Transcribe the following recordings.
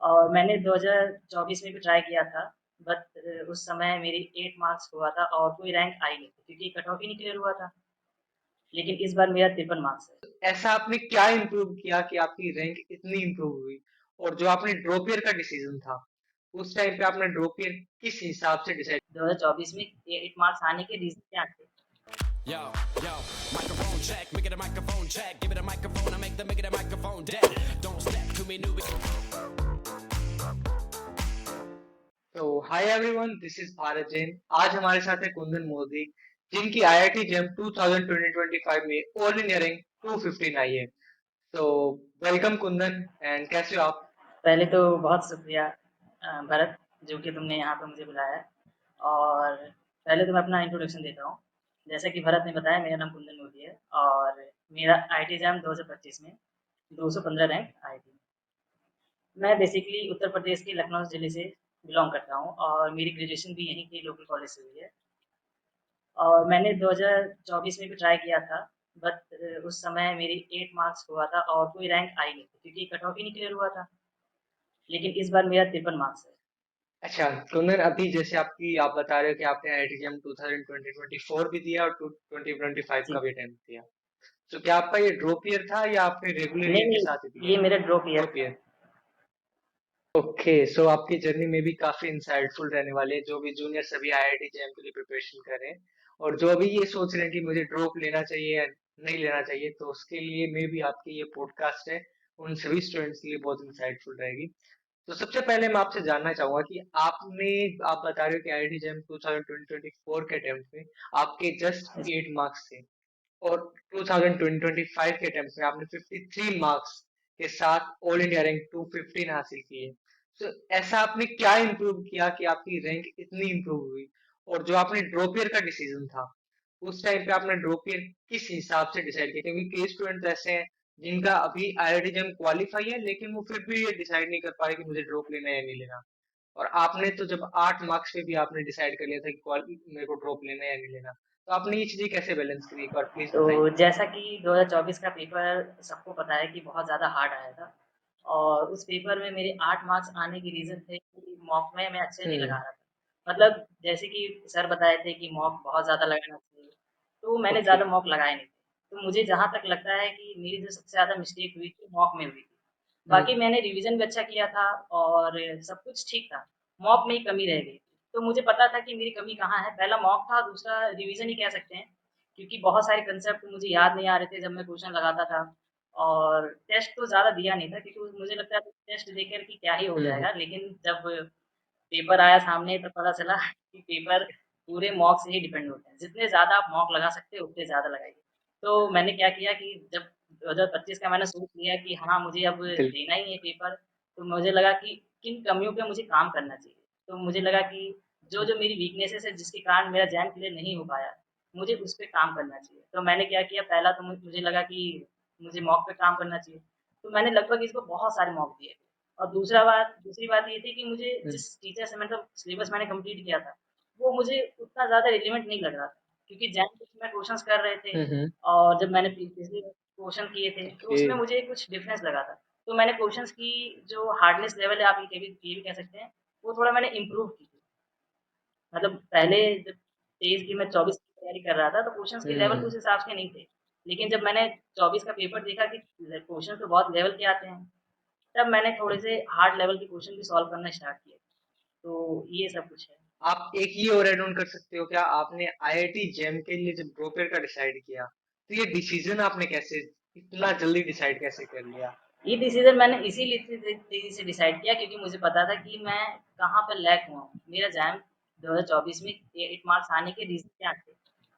और मैंने 2024 में भी ट्राई किया था, बट उस समय मेरी 8 मार्क्स हुआ था और कोई रैंक आई नहीं थी क्योंकि कट ऑफ ही नहीं क्लियर हुआ था। लेकिन इस बार मेरा 53 मार्क्स है। ऐसा आपने क्या इम्प्रूव किया कि आपकी रैंक इतनी इम्प्रूव हुई? और जो आपने ड्रॉप ईयर का डिसीजन था, उस टाइम पे आपने ड्रॉप ईयर किस हिसाब से डिसाइड? 2024 में 8 मार्क्स आने के रीज़न क्या थे? Yo, yo, microphone check, make it a microphone check, give it a microphone, I make it a microphone dead. Don't step to me, newbie. तो hi everyone, this is Bharat Jain. आज हमारे साथ है कुंदन मोदी, जिनकी आईआईटी जेम 2025 में all India rank 215 आई है। तो welcome Kundan, and कैसे हो आप? पहले तो बहुत शुक्रिया भरत, जो कि तुमने यहाँ पे मुझे बुलाया है। और पहले तो मैं अपना इंट्रोडक्शन देता हूँ। जैसा कि भरत ने बताया, मेरा नाम कुंदन मोदी है और मेरा आईआईटी एग्ज़ाम 2025 में 215 रैंक आई थी। मैं बेसिकली उत्तर प्रदेश के लखनऊ ज़िले से बिलॉन्ग करता हूँ और मेरी ग्रेजुएशन भी यहीं के लोकल कॉलेज से हुई है। और मैंने 2024 में भी ट्राई किया था, बट उस समय मेरी 8 मार्क्स हुआ था और कोई रैंक आई नहीं थी क्योंकि कट ऑफ ही नहीं क्लियर हुआ था। लेकिन इस बार मेरा 53 मार्क्स है। अच्छा कुंदन, अभी जैसे आप बता रहे हो कि आपने आईआईटी जेम 2024 भी दिया और 2025 का जी। भी अटेम्प्ट दिया। तो क्या आपका ये ड्रॉप ईयर था या आपने रेगुलर नहीं, ईयर के नहीं, साथ ही दिया? ये मेरा ड्रॉप ईयर ड्रॉप था। ईयर। ओके, सो आपकी जर्नी में भी काफी इंसाइटफुल रहने वाली है, जो भी जूनियर सभी आईआईटी जेएम के लिए प्रिपरेशन कर रहे हैं और जो अभी ये सोच रहे हैं कि मुझे ड्रॉप लेना चाहिए या नहीं लेना चाहिए, तो उसके लिए मे भी आपकी ये पॉडकास्ट है उन सभी स्टूडेंट्स के लिए बहुत इंसाइटफुल रहेगी। तो सबसे पहले मैं आपसे जानना चाहूंगा कि आप बता रहे हो कि आईआईटी जेएम 2024 के अटेम्प्ट में आपके जस्ट 8 मार्क्स थे और 2025 के अटेम्प्ट में आपने 53 मार्क्स के साथ ऑल इंडिया रैंक 215 हासिल की है। तो ऐसा आपने क्या इम्प्रूव किया कि आपकी रैंक इतनी इम्प्रूव हुई? और जो आपने ड्रॉप ईयर का डिसीजन था, उस टाइम पे आपने ड्रॉप ईयर किस हिसाब से डिसाइड किया? क्योंकि कई स्टूडेंट ऐसे हैं जिनका अभी आईआईटी जेम क्वालिफाई है, लेकिन वो फिर भी ये डिसाइड नहीं कर पा रहे कि मुझे ड्रॉप लेना है या नहीं लेना। और आपने तो जब 8 मार्क्स पे भी आपने डिसाइड कर लिया था कि मेरे को ड्रॉप लेना है या नहीं लेना, तो आपने ये चीजें कैसे बैलेंस करी? एक बार प्लीज तो बताइए। जैसा कि 2024 का पेपर सबको पता है कि बहुत ज़्यादा हार्ड आया था और उस पेपर में मेरे 8 मार्क्स आने के रीज़न थे कि मॉक में मैं अच्छे नहीं लगा हुँ, रहा था। मतलब जैसे कि सर बताए थे कि मॉक बहुत ज़्यादा लगाना चाहिए, तो मैंने ओके। ज़्यादा मॉक लगाए नहीं थे। तो मुझे जहाँ तक लगता है कि मेरी जो सबसे ज़्यादा मिस्टेक हुई थी, मॉक में हुई थी। हुँ, बाकी मैंने रिवीज़न भी अच्छा किया था और सब कुछ ठीक था, मॉक में ही कमी रह गई। तो मुझे पता था कि मेरी कमी कहाँ है, पहला मॉक था, दूसरा रिवीज़न ही कह सकते हैं। क्योंकि बहुत सारे कंसेप्ट मुझे याद नहीं आ रहे थे जब मैं क्वेश्चन लगाता था। और टेस्ट तो ज़्यादा दिया नहीं था क्योंकि मुझे लगता था टेस्ट देकर कि क्या ही हो हुँ, हुँ, जाएगा, लेकिन जब पेपर आया सामने तब पता चला कि पेपर पूरे मॉक से ही डिपेंड होते हैं। जितने ज़्यादा आप मॉक लगा सकते हो उतने ज़्यादा लगाइए। तो मैंने क्या किया कि जब 2025 का मैंने सोच लिया कि हाँ, मुझे अब बिल देना ही है पेपर, तो मुझे लगा कि किन कमियों पे मुझे काम करना चाहिए। तो मुझे लगा कि जो-जो मेरी वीकनेसेस है जिसके कारण मेरा जैम क्लियर नहीं हो पाया, मुझे उस पे काम करना चाहिए। तो मैंने क्या किया, पहला तो मुझे लगा कि मुझे मॉक पे काम करना चाहिए। तो मैंने लगभग इसको बहुत सारे मॉक दिए। और दूसरी बात ये थी कि मुझे हुँ, जिस टीचर से मतलब सिलेबस मैंने कंप्लीट किया था, वो मुझे उतना ज़्यादा रिलेवेंट नहीं लग रहा था। क्योंकि जैम में क्वेश्चंस कर रहे थे हुँ, हुँ, और जब मैंने पिछले क्वेश्चन किए थे, तो ओके। उसमें मुझे कुछ डिफरेंस लगा था। तो मैंने क्वेश्चंस की जो हार्डनेस लेवल है, आप ये भी कह सकते हैं, वो थोड़ा मैंने इम्प्रूव की थी। मतलब पहले जब 23 की मैं 24 की तैयारी कर रहा था, तो क्वेश्चंस के लेवल उस हुँ, हिसाब से नहीं थे। लेकिन जब मैंने 24 का पेपर देखा कि क्वेश्चन तो बहुत लेवल के आते हैं, तब मैंने थोड़े से हार्ड लेवल के क्वेश्चन भी सॉल्व करना स्टार्ट किए। तो ये सब कुछ है। आप एक ही और ऐड ऑन कर सकते हो क्या? आपने आईआईटी जेम के लिए जब ड्रॉप ईयर का डिसाइड किया, तो ये डिसीजन आपने कैसे इतना जल्दी डिसाइड कैसे कर लिया? ये डिसीज़न मैंने इसीलिए तेज़ी से डिसाइड किया क्योंकि मुझे पता था कि मैं कहाँ पर लैग हुआ हूँ। मेरा जैम 2024 में 8 मार्क्स आने के रीज़न क्या थे?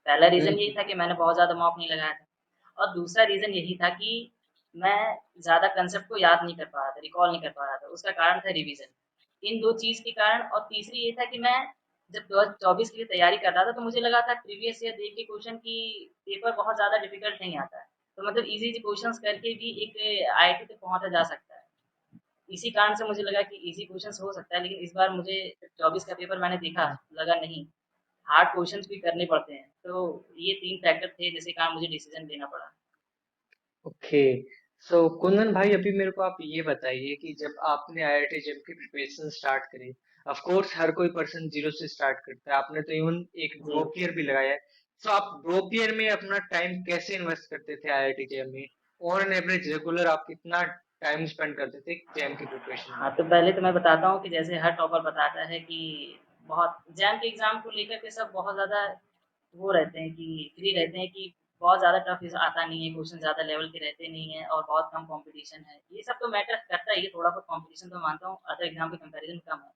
पहला हुँ, रीज़न यही हुँ, था कि मैंने बहुत ज़्यादा मॉक नहीं लगाया था और दूसरा रीज़न यही था कि मैं ज़्यादा कंसेप्ट को याद नहीं कर पा रहा था, रिकॉल नहीं कर पा रहा था। उसका कारण था रिवीज़न। इन 2 चीज़ के कारण और तीसरी ये था कि मैं जब 2024 के लिए तैयारी कर रहा था, तो मुझे लगा था प्रीवियस ईयर देख के क्वेश्चन कि पेपर बहुत ज़्यादा डिफ़िकल्ट नहीं आता है। तो मतलब ईज़ी-ईज़ी क्वेश्चंस करके भी एक आईआईटी तक पहुँचा जा सकता है। इसी कारण से मुझे लगा कि ईज़ी क्वेश्चंस हो सकता है, लेकिन इस बार मुझे 24 का पेपर मैंने देखा, हुँ, लगा नहीं, हार्ड क्वेश्चंस भी करने पड़ते हैं। तो ये 3 फैक्टर थे जिसके कारण मुझे डिसीज़न लेना पड़ा। ओके। सो कुंदन भाई, अभी मेरे को आप ये बताइए कि जब आपने आईआईटी जेम की प्रिपरेशन स्टार्ट करी, ऑफ कोर्स हर कोई पर्सन जीरो से स्टार्ट करता है, आपने तो इवन एक जी। ड्रॉप ईयर भी लगाया है। सो आप ड्रॉप ईयर में अपना टाइम कैसे इन्वेस्ट करते थे आईआईटी जेम में? ऑन एन एवरेज रेगुलर आप कितना टाइम स्पेंड करते थे जेम की प्रिपरेशन में? हाँ, तो पहले तो मैं बताता हूँ कि जैसे हर टॉपर बताता है कि बहुत जैम के एग्ज़ाम को लेकर के सब बहुत ज़्यादा वो रहते हैं कि फ्री रहते हैं कि बहुत ज़्यादा टफ आता नहीं है, क्वेश्चन ज़्यादा लेवल के रहते नहीं हैं और बहुत कम कॉम्पिटिशन है। ये सब तो मैटर करता ही है, थोड़ा बहुत कॉम्पिटिशन तो मानता हूँ अदर एग्ज़ाम के कंपैरिज़न कम है।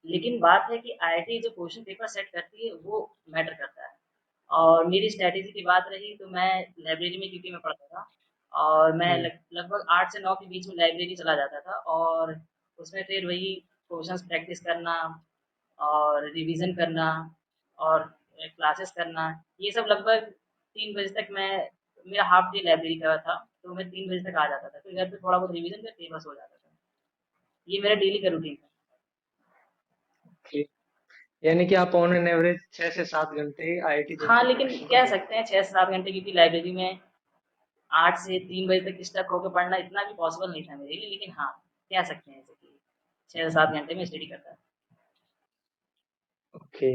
लेकिन बात है कि आईआईटी जो क्वेश्चन पेपर सेट करती है, वो मैटर करता है। और मेरी स्ट्रैटेजी की बात रही तो मैं लाइब्रेरी में क्योंकि मैं पढ़ता था और मैं हम्म। लगभग 8 से 9 के बीच में लाइब्रेरी चला जाता था और उसमें फिर वही क्वेश्चंस प्रैक्टिस करना और रिवीजन करना और क्लासेस करना, ये सब लगभग 3 बजे तक मैं मेरा हाफ डे लाइब्रेरी का था, तो मैं 3 बजे तक आ जाता था। फिर घर पे थोड़ा बहुत रिवीजन करके बस हो जाता था। ये मेरा डेली का रूटीन था। ओके। यानी कि आप ऑन एन एवरेज 6 से 7 घंटे आईआईटी जेम हाँ, की लेकिन प्रिपरेशन को कह देते सकते थे। हैं 6 से 7 घंटे क्योंकि लाइब्रेरी में 8 से 3 बजे तक स्टक होके पढ़ना इतना भी पॉसिबल नहीं था मेरे लिए, लेकिन हाँ, कह सकते हैं ऐसे कि 6 से 7 घंटे में स्टडी करता था। ओके।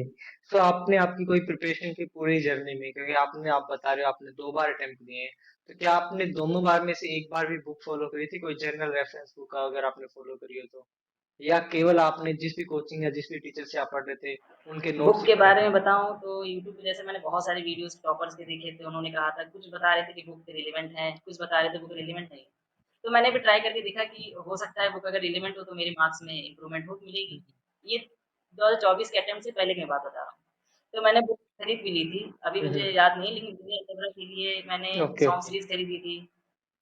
सो आपने आपकी कोई प्रिपरेशन की पूरी जर्नी में, क्योंकि आप बता रहे हो आपने 2 बार अटेम्प्ट दिए हैं, तो क्या आपने दोनों बार में से एक बार भी बुक फॉलो करी थी, कोई जर्नल रेफरेंस बुक अगर आपने फॉलो करी हो तो? या केवल आपने जिस भी कोचिंग या जिस भी टीचर से आप पढ़ रहे थे उनके बुक नोट्स ही के पढ़े बारे थे? में बताऊँ तो यूट्यूब पे जैसे मैंने बहुत सारे वीडियोज़ टॉपर्स के देखे थे, उन्होंने कहा था कुछ बता रहे थे कि बुक रिलेवेंट है, कुछ बता रहे थे बुक रिलेवेंट नहीं है। तो मैंने भी ट्राई करके देखा कि हो सकता है बुक अगर रिलेवेंट हो तो मेरे मार्क्स में इम्प्रूवमेंट हो मिलेगी। ये 2024 के अटेम्प्ट से पहले की मैं बात बता रहा हूँ। तो मैंने बुक खरीद भी ली थी, अभी मुझे याद नहीं लेकिन जूनियर अलजेब्रा के लिए मैंने ओके सॉन्ग ओके। सीरीज़ खरीदी थी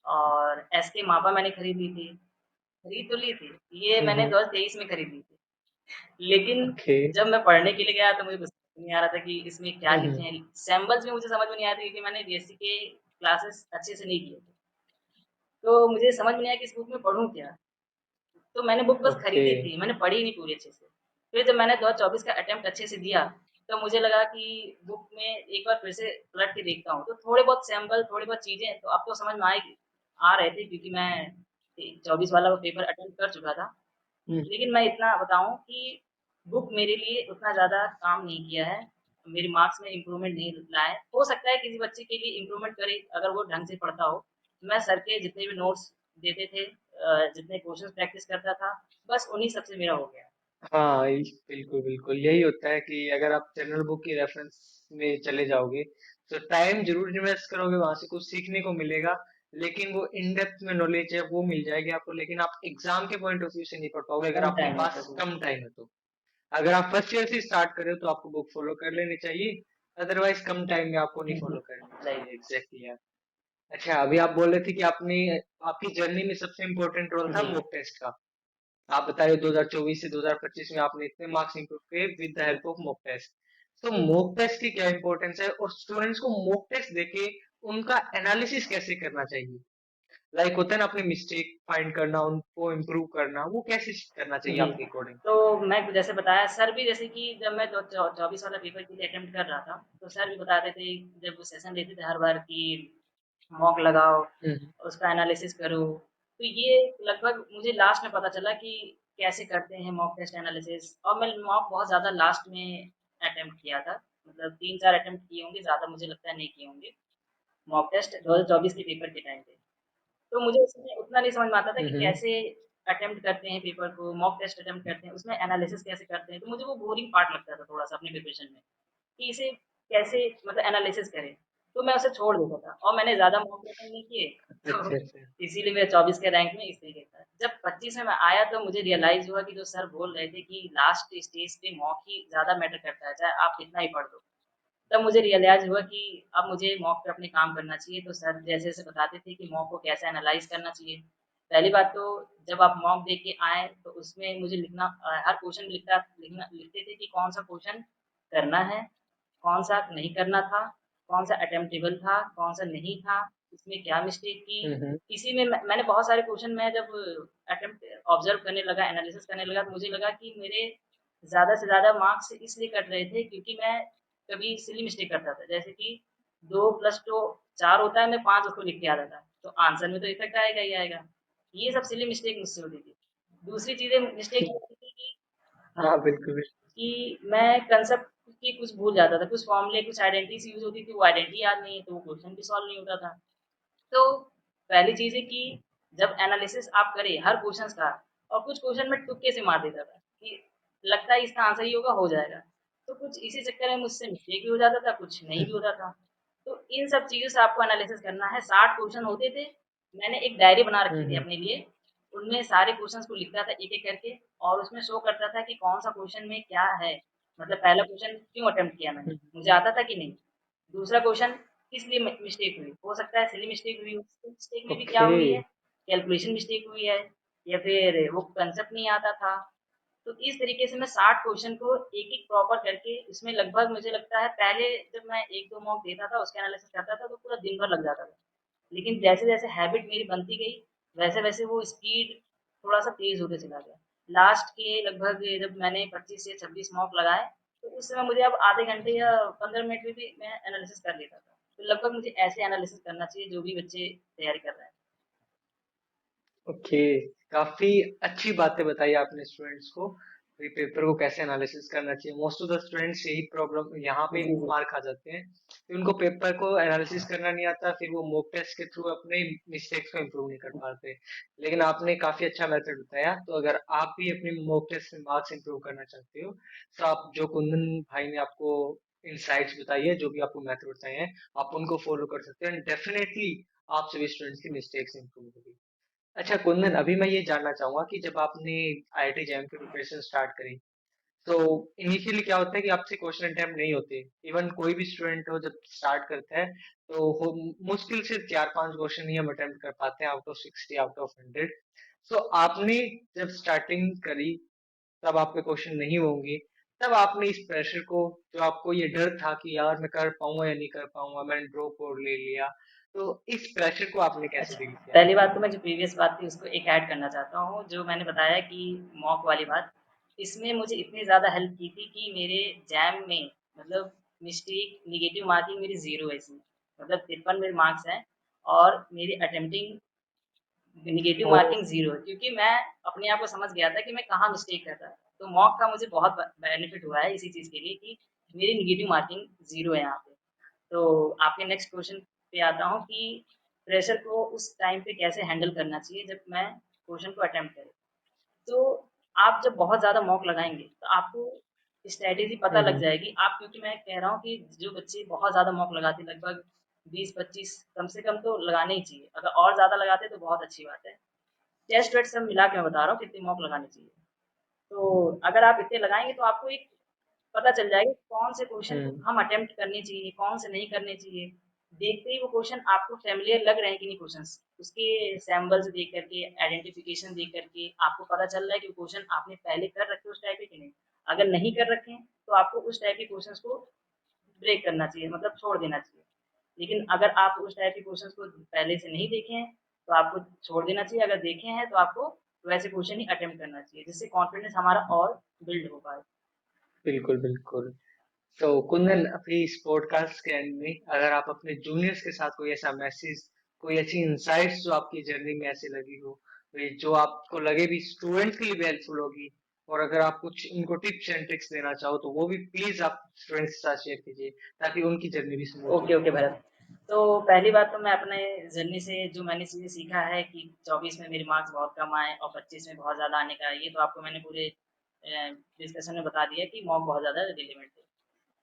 और एसके मापा मैंने खरीद ली थी। खरीद तो ली थी, ये मैंने हम्म। 2023 में खरीद ली थी। लेकिन ओके। जब मैं पढ़ने के लिए गया तो मुझे कुछ समझ नहीं आ रहा था कि इसमें क्या लिखे हम्म। हैं। सैंपल्स भी मुझे समझ में नहीं आए थे क्योंकि मैंने बीएससी के क्लासेस अच्छे से नहीं किए थे। तो मुझे समझ में नहीं आया कि इस बुक में पढ़ूँ क्या? तो मैंने बुक बस ओके। खरीदी थी, मैंने पढ़ी ही नहीं पूरी अच्छे से। फिर जब मैंने 2024 का अटेम्प्ट अच्छे से दिया, तो मुझे लगा कि बुक में एक बार फिर से पलट के देखता हूँ। तो थोड़े बहुत सैंपल, थोड़ी बहुत चीज़ें तो अब तो समझ में आ रहे थे क्योंकि मैं 24 वाला वो पेपर अटेम्प्ट कर चुका था। हम्म। लेकिन मैं इतना बताऊँ कि बुक मेरे लिए उतना ज़्यादा काम नहीं किया है, मेरे मार्क्स में इम्प्रूवमेंट नहीं लाए। हो सकता है किसी बच्चे के लिए इम्प्रूवमेंट करे अगर वो ढंग से पढ़ता हो। मैं सर के जितने भी नोट्स देते थे जितने क्वेश्चंस प्रैक्टिस करता था, बस उन्हीं सब से मेरा हो गया। हाँ, बिल्कुल बिल्कुल यही होता है कि अगर आप जनरल बुक की रेफरेंस में चले जाओगे तो टाइम जरूर इन्वेस्ट करोगे, वहां से कुछ सीखने को मिलेगा, लेकिन वो इन डेप्थ में नॉलेज है वो मिल जाएगी आपको, लेकिन आप एग्जाम के पॉइंट ऑफ व्यू से नहीं पढ़ पाओगे अगर कम आपके टाइम है पास तो। कम टाइम है तो। अगर आप फर्स्ट ईयर से स्टार्ट कर रहे हो तो आपको बुक फॉलो कर लेनी चाहिए, अदरवाइज कम टाइम में आपको नहीं फॉलो करनी चाहिए। राइट। एग्जैक्टली यार। अच्छा, अभी आप बोल रहे थे कि आपने आपकी जर्नी में सबसे इम्पोर्टेंट रोल था जी। मॉक टेस्ट का। आप बता रहे हो 2024 से 2025 में आपने इतने मार्क्स इंप्रूव किए with the help of mock test. तो मॉक टेस्ट की क्या इंपॉर्टेंस है और स्टूडेंट्स को मॉक टेस्ट देके उनका एनालिसिस कैसे करना चाहिए? लाइक होता है ना, अपने मिस्टेक फाइंड करना, उनको इम्प्रूव करना, वो कैसे करना चाहिए जी। आपके अकॉर्डिंग? तो मैं जैसे बताया सर भी जैसे कि जब मैं 24 वाला पेपर के लिए अटेम्प्ट कर रहा था, तो सर भी बताते थे जब वो सेशन लेते थे हर बार कि मॉक लगाओ, हम्म। उसका एनालिसिस करो। तो ये लगभग मुझे लास्ट में पता चला कि कैसे करते हैं मॉक टेस्ट एनालिसिस और मैं मॉक बहुत ज़्यादा लास्ट में अटेम्प्ट किया था। मतलब 3-4 अटेम्प्ट किए होंगे, ज़्यादा मुझे लगता है नहीं किए होंगे, मॉक टेस्ट 2024 के पेपर के टाइम पे। तो मुझे उसमें उतना नहीं समझ में आता था कि हम्म। कैसे अटेम्प्ट करते हैं पेपर को, मॉक टेस्ट अटेम्प्ट करते हैं, उसमें एनालिसिस कैसे करते हैं। तो मुझे वो बोरिंग पार्ट लगता था थोड़ा-सा अपनी प्रिपरेशन में, कि इसे कैसे मतलब एनालिसिस करें। तो मैं उसे छोड़ देता था और मैंने ज़्यादा मॉक अटेम्प्ट नहीं किए, तो अच्छा अच्छा। इसीलिए मेरा 24 के रैंक में इस तरीके का। जब 25 में मैं आया तो मुझे रियलाइज़ हुआ कि जो सर बोल रहे थे कि लास्ट स्टेज पे मॉक ही ज़्यादा मैटर करता है, चाहे आप कितना ही पढ़ लो। तब मुझे रियलाइज़ हुआ कि अब मुझे मॉक पे अपने काम करना चाहिए, तो सर जैसे-जैसे बताते थे कि मॉक को कैसे एनालाइज़ करना चाहिए। पहली बात तो जब आप मॉक दे के आएँ, तो उसमें मुझे हर क्वेश्चन लिखते थे कि कौन-सा क्वेश्चन करना है, कौन-सा नहीं करना था, कौन-सा अटेम्प्टेबल था, कौन-सा नहीं था, इसमें क्या मिस्टेक की। हम्म। इसी में मैंने बहुत सारे क्वेश्चन मैं जब अटेम्प्ट ऑब्ज़र्व करने लगा, एनालिसिस करने लगा, तो मुझे लगा कि मेरे ज़्यादा से ज़्यादा मार्क्स इसलिए कट रहे थे क्योंकि मैं कभी सिली मिस्टेक करता था। जैसे कि 2 + 2 4 होता है, मैं 5 उसको लिख के आता था। तो आंसर में तो इफ़ेक्ट आएगा ही आएगा। ये सब सिली मिस्टेक मुझसे होती थी। दूसरी चीज़ें मिस्टेक ये होती थी हाँ, बिल्कुल, बिल्कुल। कि मैं कांसेप्ट की कुछ भूल जाता था, कुछ फ़ॉर्मूले, कुछ आइडेंटिटीज़ यूज़ होती थी, वो आइडेंटिटी याद नहीं है, तो वो क्वेश्चन भी सॉल्व नहीं होता था। तो पहली चीज़ है कि जब एनालिसिस आप करें हर क्वेश्चंस का और कुछ क्वेश्चन में तुक्के से मार देता था कि लगता है इसका आंसर ये होगा, हो जाएगा। तो कुछ इसी चक्कर में मुझसे मिस्टेक भी हो जाता था, कुछ नहीं भी होता था। तो इन सब चीज़ों से आपको एनालिसिस करना है। 60 क्वेश्चन होते थे। मैंने एक डायरी बना हुँ, रखी थी हुँ। अपने लिए। उनमें सारे क्वेश्चंस को लिखता था एक-एक करके और उसमें शो करता था कि कौन-सा क्वेश्चन में क्या है। मतलब पहला क्वेश्चन क्यों अटेम्प्ट किया मैंने, हुँ, मुझे आता था कि नहीं। दूसरा क्वेश्चन किस लिए मिस्टेक हुई, हो सकता है सिली मिस्टेक हुई हो, मिस्टेक में भी क्या ओके। हुई है, कैलकुलेशन मिस्टेक हुई है या फिर वो कंसेप्ट नहीं आता था। तो इस तरीके से मैं 60 क्वेश्चन को एक-एक प्रॉपर करके इसमें लगभग मुझे लगता है पहले जब मैं 1-2 मॉक देता था, उसका एनालिसिस करता था तो पूरा दिन भर लग जाता था। लेकिन जैसे-जैसे हैबिट मेरी बनती गई, वैसे-वैसे वो स्पीड थोड़ा-सा तेज़ होते चला गया। लास्ट के लगभग जब मैंने 25 से 26 मॉक लगाए, तो उस समय मुझे अब आधे घंटे या 15 मिनट में भी मैं एनालिसिस कर लेता था। तो लगभग मुझे ऐसे एनालिसिस करना चाहिए जो भी बच्चे तैयारी कर रहे हैं। ओके, काफी अच्छी बातें बताई आपने स्टूडेंट्स को कि पेपर को कैसे एनालिसिस करना चाहिए। मोस्ट ऑफ द स्टूडेंट्स यही प्रॉब्लम यहाँ पे जी, जी। मार खा जाते हैं कि उनको पेपर को एनालिसिस करना नहीं आता, फिर वो मॉक टेस्ट के थ्रू अपने मिस्टेक्स को इम्प्रूव नहीं कर पाते। लेकिन आपने काफी अच्छा मेथड बताया। तो अगर आप भी अपने मॉक टेस्ट में मार्क्स इम्प्रूव करना चाहते हो, तो आप जो कुंदन भाई ने आपको इनसाइट्स बताई है, जो भी आपको मेथड बताए हैं, आप उनको फॉलो कर सकते हैं एंड डेफिनेटली आप सभी स्टूडेंट्स की मिस्टेक्स इम्प्रूव होगी। अच्छा कुंदन, अभी मैं ये जानना चाहूँगा कि जब आपने आईआईटी जैम की प्रिपरेशन स्टार्ट करी, तो इनिशियली क्या होता है कि आपसे क्वेश्चन अटेम्प्ट नहीं होते। इवन कोई भी स्टूडेंट हो जब स्टार्ट करता है, तो हो मुश्किल से 4-5 क्वेश्चन ही हम अटेम्प्ट कर पाते हैं आउट ऑफ 60 आउट ऑफ 100। सो आपने जब स्टार्टिंग करी, तब आपके क्वेश्चन नहीं होंगे, तब आपने इस प्रेशर को, जो आपको ये डर था कि यार मैं कर पाऊँगा या नहीं कर पाऊँगा, मैंने ड्रॉप आउट ले लिया, तो इस प्रेशर को आपने कैसे अच्छा, डील किया? पहली बात तो मैं जो प्रीवियस बात थी उसको एक ऐड करना चाहता हूँ, जो मैंने बताया कि मॉक वाली बात, इसमें मुझे इतनी ज़्यादा हेल्प की थी कि मेरे जैम में मतलब मिस्टेक नेगेटिव मार्किंग मेरी 0 है इसमें। मतलब 53 मेरे मार्क्स हैं और मेरी अटेम्प्टिंग नेगेटिव ओह! मार्किंग 0 है क्योंकि मैं अपने आप को समझ गया था कि मैं कहाँ मिस्टेक कर रहा था। तो मॉक का मुझे बहुत बेनिफिट हुआ है इसी चीज़ के लिए कि मेरी नेगेटिव मार्किंग 0 है यहाँ पे। तो आपके नेक्स्ट क्वेश्चन पे आता हूँ कि प्रेशर को उस टाइम पे कैसे हैंडल करना चाहिए जब मैं क्वेश्चन को अटेम्प्ट करूँ। तो आप जब बहुत ज़्यादा मॉक लगाएँगे तो आपको स्ट्रैटेजी पता हुँ, लग हुँ। जाएगी। आप क्योंकि मैं कह रहा हूँ कि जो बच्चे बहुत ज़्यादा मॉक लगाते हैं लगभग 20-25 कम से कम तो लगाने ही चाहिए। अगर और ज़्यादा लगाते हैं तो बहुत अच्छी बात है। टेस्ट वेट सब मिला के मैं बता रहा हूँ कितनी मॉक लगानी चाहिए। तो अगर आप इतने लगाएँगे तो आपको एक पता चल जाएगा कि कौन से क्वेश्चन को हुँ। हम अटेम्प्ट करने चाहिए, कौन से नहीं करने चाहिए। देखते ही वो क्वेश्चन आपको फ़ैमिलियर लग रहे हैं कि नहीं क्वेश्चंस, उसके सैंपल्स देख कर के, आइडेंटिफिकेशन देख कर के आपको पता चल रहा है कि वो क्वेश्चन आपने पहले कर रखे हैं उस टाइप के कि नहीं। अगर नहीं कर रखे हैं, तो आपको उस टाइप के क्वेश्चंस को ब्रेक करना चाहिए मतलब छोड़ देना चाहिए। लेकिन अगर आप उस टाइप के क्वेश्चंस को पहले से नहीं देखे हैं, तो आपको छोड़ देना चाहिए। अगर देखे हैं, तो आपको वैसे क्वेश्चन ही अटेम्प्ट करना चाहिए, जिससे कॉन्फिडेंस हमारा और बिल्ड हो पाए। बिल्कुल, बिल्कुल। तो कुंदन, अपनी इस पॉडकास्ट के एंड में अगर आप अपने जूनियर्स के साथ कोई ऐसा मैसेज, कोई ऐसी इनसाइट्स जो आपकी जर्नी में ऐसी लगी हो, जो आपको लगे भी स्टूडेंट्स के लिए भी हेल्पफुल होगी, और अगर आप कुछ उनको टिप्स एंड ट्रिक्स देना चाहो, तो वो भी प्लीज़ आप स्टूडेंट्स के साथ शेयर कीजिए, ताकि उनकी जर्नी भी स्मूथ हो ओके, ओके जाए। भरत। तो पहली बात तो मैं अपने जर्नी से जो मैंने चीज़ें सीखा है कि 24 में मेरे मार्क्स बहुत कम आए और 25 में बहुत ज़्यादा आने का, ये तो आपको मैंने पूरे डिस्कशन में बता दिया कि मॉक बहुत ज़्यादा रिलेवेंट है।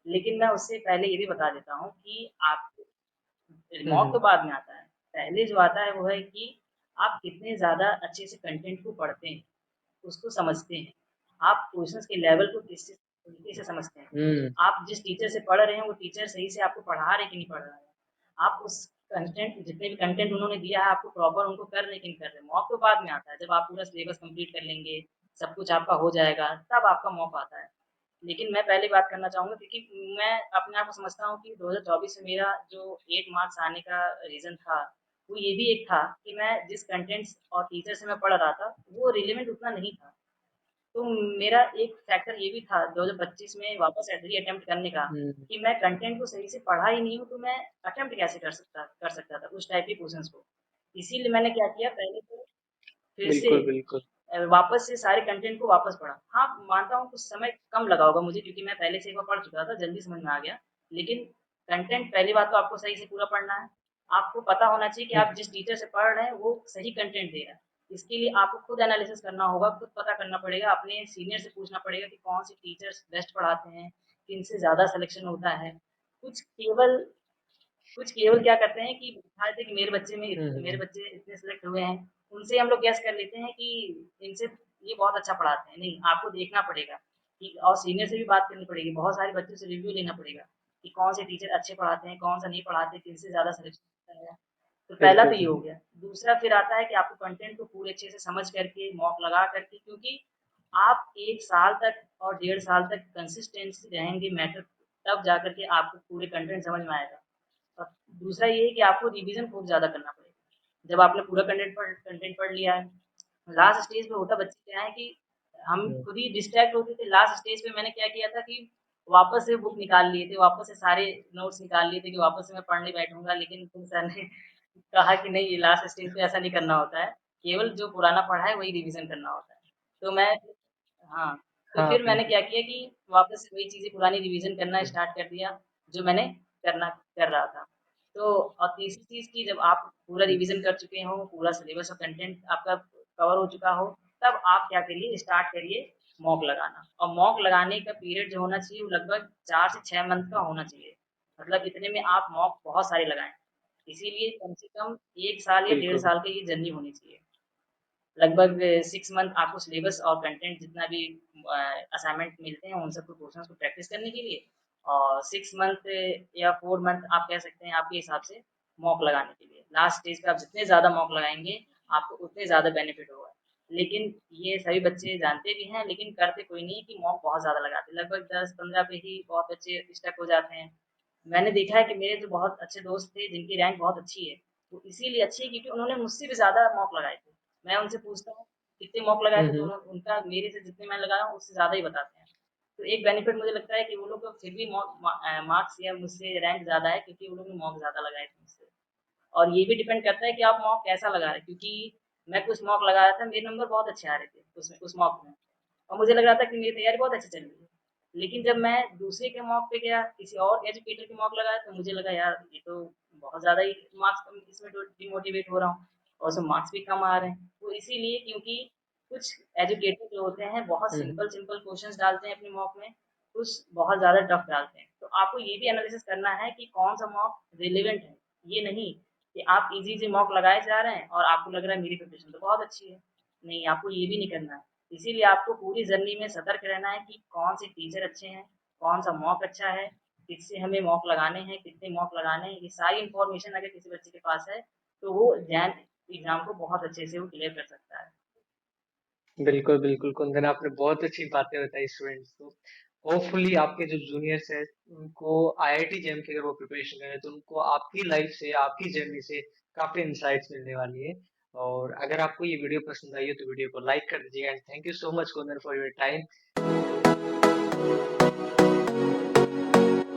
लेकिन मैं उससे पहले ये भी बता देता हूँ कि आप हुँ, मॉक तो हुँ। बाद में आता है। पहले जो आता है वो है कि आप कितने ज़्यादा अच्छे से कंटेंट को पढ़ते हैं, उसको समझते हैं। आप क्वेश्चंस के लेवल को किस तरीके से समझते हैं। हुँ, आप जिस टीचर से पढ़ रहे हैं, वो टीचर सही से आपको पढ़ा रहे हैं कि नहीं पढ़ रहा है। आप उस कंटेंट जितने भी कंटेंट उन्होंने दिया है, आपको प्रॉपर उनको कर रहे हैं कि नहीं कर रहे हैं। मॉक तो बाद में आता है, जब आप पूरा सिलेबस कंप्लीट कर लेंगे, सब कुछ आपका हो जाएगा, तब आपका मॉक आता है। लेकिन मैं पहले बात करना चाहूँगा क्योंकि मैं अपने आप को समझता हूँ कि 2024 में मेरा जो 8 मार्क्स आने का रीज़न था, वो ये भी एक था कि मैं जिस कंटेंट्स और टीचर से मैं पढ़ रहा था, वो रिलेवेंट उतना नहीं था। तो मेरा एक फैक्टर ये भी था 2025 में वापस री अटेम्प्ट करने का हुँ। कि मैं कंटेंट को सही से पढ़ा ही नहीं हूँ, तो मैं अटेम्प्ट कैसे कर सकता था उस टाइप के क्वेश्चंस को। इसीलिए मैंने क्या किया, पहले तो फिर से बिल्कुल, बिल्कुल। वापस से सारे कंटेंट को वापस पढ़ा। हाँ, मानता हूँ कुछ समय कम लगा होगा मुझे, क्योंकि मैं पहले से एक बार पढ़ चुका था, जल्दी समझ में आ गया। लेकिन कंटेंट पहली बात तो आपको सही से पूरा पढ़ना है। आपको पता होना चाहिए कि हुँ, आप जिस टीचर से पढ़ रहे हैं वो सही कंटेंट दे रहा है। इसके लिए आपको खुद एनालिसिस करना होगा, खुद पता करना पड़ेगा, अपने सीनियर से पूछना पड़ेगा कि कौन से टीचर्स बेस्ट पढ़ाते हैं, किनसे ज़्यादा सिलेक्शन होता है। कुछ केवल क्या करते हैं कि दिखा देते हैं कि हुँ, मेरे हुँ। बच्चे इतने सेलेक्ट हुए हैं, उनसे हम लोग गैस कर लेते हैं कि इनसे ये बहुत अच्छा पढ़ाते हैं। नहीं, आपको देखना पड़ेगा कि और सीनियर से भी बात करनी पड़ेगी, बहुत सारे बच्चों से रिव्यू लेना पड़ेगा कि कौन से टीचर अच्छे पढ़ाते हैं, कौन सा नहीं पढ़ाते, किनसे ज़्यादा सिलेक्शन होता है। तो पहला बिल्कुल, तो ये हो बिल्कुल। गया। दूसरा फिर आता है कि आपको कंटेंट को पूरे अच्छे से समझ करके, मॉक लगा करके, क्योंकि आप 1 साल तक और 1.5 साल तक कंसिस्टेंसी रहेंगे मैटर, तब जा कर के आपको पूरे कंटेंट समझ में आएगा। और दूसरा ये है कि आपको रिवीजन खूब ज़्यादा करना पड़ेगा। जब आपने पूरा कंटेंट पढ़ लिया है, लास्ट स्टेज पे होता बच्चे क्या है कि हम हुँ, खुद ही डिस्ट्रैक्ट होते थे। लास्ट स्टेज पे मैंने क्या किया था कि वापस से बुक निकाल लिए थे, वापस से सारे नोट्स निकाल लिए थे कि वापस से मैं पढ़ने बैठूँगा, लेकिन फिर सर ने कहा कि नहीं, ये लास्ट स्टेज पे ऐसा नहीं करना होता है, केवल जो पुराना पढ़ा है वही रिवीजन करना होता है। तो मैं हाँ, तो हाँ, फिर मैंने बिल्कुल। क्या किया कि वापस से वही चीज़ें पुरानी रिवीजन करना हुँ, स्टार्ट कर दिया, जो मैंने कर रहा था। तो और तीसरी चीज़ कि जब आप पूरा हुँ, रिवीजन कर चुके हों, पूरा सिलेबस और कंटेंट आपका कवर हो चुका हो, तब आप क्या करिए, स्टार्ट करिए मॉक लगाना। और मॉक लगाने का पीरियड जो होना चाहिए वो लगभग 4 से 6 मंथ का होना चाहिए। मतलब इतने में आप मॉक बहुत सारे लगाएँ। इसीलिए कम से कम 1 साल या डेढ़ बिल्कुल। साल की ये जर्नी होनी चाहिए। लगभग 6 मंथ आपको सिलेबस और कंटेंट जितना भी असाइनमेंट मिलते हैं, उन सबको क्वेश्चंस को प्रैक्टिस करने के लिए, और 6 मंथ या 4 मंथ आप कह सकते हैं आपके हिसाब से मॉक लगाने के लिए। लास्ट स्टेज पे आप जितने ज़्यादा मॉक लगाएँगे, आपको उतने ज़्यादा बेनिफिट होगा। लेकिन ये सभी बच्चे जानते भी हैं, लेकिन करते कोई नहीं है कि मॉक बहुत ज़्यादा लगाते हैं। लगभग 10-15 पे ही बहुत बच्चे स्टक हो जाते हैं। मैंने देखा है कि मेरे जो बहुत अच्छे दोस्त थे, जिनकी रैंक बहुत अच्छी है, वो इसीलिए अच्छी है क्योंकि उन्होंने मुझसे भी ज़्यादा मॉक लगाए थे। मैं उनसे पूछता हूँ कितने मॉक लगाए हुँ, थे, तो हुँ। उनका मेरे से जितने मैं लगाया हूँ उससे ज़्यादा ही बताते हैं। तो एक बेनिफिट मुझे लगता है कि वो लोग को फिर भी मार्क्स या मुझसे रैंक ज़्यादा है, क्योंकि वो लोग ने मॉक ज़्यादा लगाए थे मुझसे। और ये भी डिपेंड करता है कि आप मॉक कैसा लगा रहे हैं, क्योंकि मैं कुछ मॉक लगा रहा था, मेरे नंबर बहुत अच्छे आ रहे थे उस मॉक में, और मुझे लग रहा था कि मेरी तैयारी बहुत अच्छी चल रही है। लेकिन जब मैं दूसरे के मॉक पे गया, किसी और एजुकेटर के मॉक लगाया, तो मुझे लगा यार ये तो बहुत ज़्यादा ही मार्क्स कम, इसमें तो डिमोटिवेट हो रहा हूँ, और उसमें मार्क्स भी कम आ रहे हैं। वो इसीलिए क्योंकि कुछ एजुकेटर जो होते हैं बहुत हुँ, हुँ। सिंपल सिंपल क्वेश्चंस डालते हैं अपने मॉक में, कुछ बहुत ज़्यादा टफ डालते हैं। तो आपको ये भी एनालिसिस करना है कि कौन सा मॉक रिलेवेंट है। ये नहीं कि आप इजी इजी मॉक लगाए जा रहे हैं और आपको लग रहा है मेरी प्रिपरेशन तो बहुत अच्छी है। नहीं, आपको ये भी नहीं करना है। इसीलिए आपको पूरी जर्नी में सतर्क रहना है कि कौन से टीचर अच्छे हैं, कौन सा मॉक अच्छा है, किससे हमें मॉक लगाने हैं, कितने मॉक लगाने हैं। ये सारी इन्फॉर्मेशन अगर किसी बच्चे के पास है, तो वो जैन एग्ज़ाम को बहुत अच्छे से वो क्लियर कर सकता है। बिल्कुल, बिल्कुल कुंदन, आपने बहुत अच्छी बातें बताई स्टूडेंट्स को। होपफुली आपके जो जूनियर्स हैं, उनको आईआईटी जेईई की अगर वो प्रिपरेशन कर रहे हैं, तो उनको आपकी लाइफ से, आपकी जर्नी से काफ़ी इनसाइट्स मिलने वाली है। और अगर आपको ये वीडियो पसंद आई हो, तो वीडियो को लाइक कर दीजिएगा and thank you so much Kundan for your time.